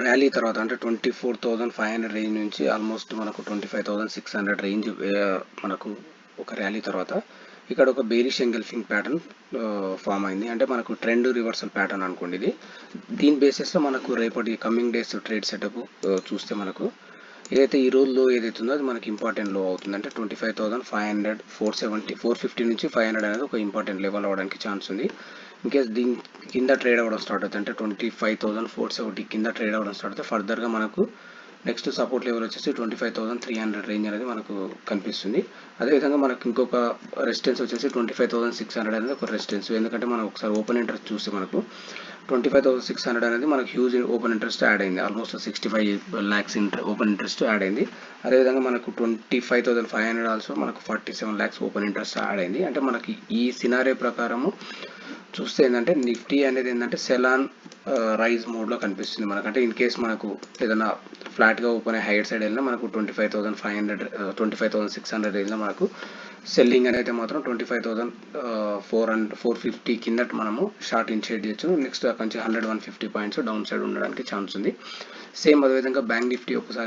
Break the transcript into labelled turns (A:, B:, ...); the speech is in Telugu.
A: ర్యాలీ తర్వాత అంటే 24,500 రేంజ్ నుంచి ఆల్మోస్ట్ మనకు 25,600 రేంజ్ మనకు ఒక ర్యాలీ తర్వాత ఇక్కడ ఒక బేరిష్ ఎంగల్ఫింగ్ ప్యాటర్న్ ఫామ్ అయింది. అంటే మనకు ట్రెండ్ రివర్సల్ ప్యాటర్న్ అనుకోండి ఇది. దీని బేసిస్లో మనకు రేపటి కమింగ్ డేస్ ట్రేడ్ సెటప్ చూస్తే మనకు ఏదైతే ఈ రోజు లో ఏదైతే ఉందో అది మనకి ఇంపార్టెంట్ లో అవుతుంది. అంటే 25,500, 470, 450 నుంచి 500 అనేది ఒక ఇంపార్టెంట్ లెవెల్ అవ్వడానికి ఛాన్స్ ఉంది. ఇన్కేస్ దీని కింద ట్రేడ్ అవ్వడం స్టార్ట్ అవుతుంది అంటే 25,470 కింద ట్రేడ్ అవ్వడం స్టార్ట్ అవుతుంది, ఫర్దర్గా మనకు నెక్స్ట్ సపోర్ట్ లెవెల్ వచ్చేసి 25,300 రేంజ్ అనేది మనకు కనిపిస్తుంది. అదేవిధంగా మనకు ఇంకొక రెసిస్టెన్స్ వచ్చేసి 25,600 అనేది ఒక రెసిస్టెన్స్. ఎందుకంటే మనం ఒకసారి ఓపెన్ ఇంట్రెస్ట్ చూస్తే మనకు 25,600 అనేది మనకు హ్యూజ్ ఓపెన్ ఇంట్రెస్ట్ యాడ్ అయింది. Almost 65 lakhs open interest add అయింది. అదేవిధంగా మనకు 25,500 ఆల్సో మనకు 47 lakhs ఓపెన్ ఇంట్రెస్ట్ యాడ్ అయింది. అంటే మనకి ఈ సినారియో ప్రకారము చూస్తే ఏంటంటే నిఫ్టీ అనేది ఏంటంటే సెలాన్ రైజ్ మోడ్లో కనిపిస్తుంది మనకు. అంటే ఇన్ కేస్ మనకు ఏదైనా ఫ్లాట్గా ఓపెన్ అయ్యి హైయర్ సైడ్ వెళ్ళినా మనకు 25,500, 25,600 రేంజ్లో మనకు సెల్లింగ్ అనేది మాత్రం 25,450 కింద మనము షార్ట్ ఇనిషియేట్ చేయొచ్చు. నెక్స్ట్ అక్కడ నుంచి 100, 150 పాయింట్స్ డౌన్ సైడ్ ఉండడానికి ఛాన్స్ ఉంది. సేమ్ అదేవిధంగా బ్యాంక్ నిఫ్టీ ఒకసారి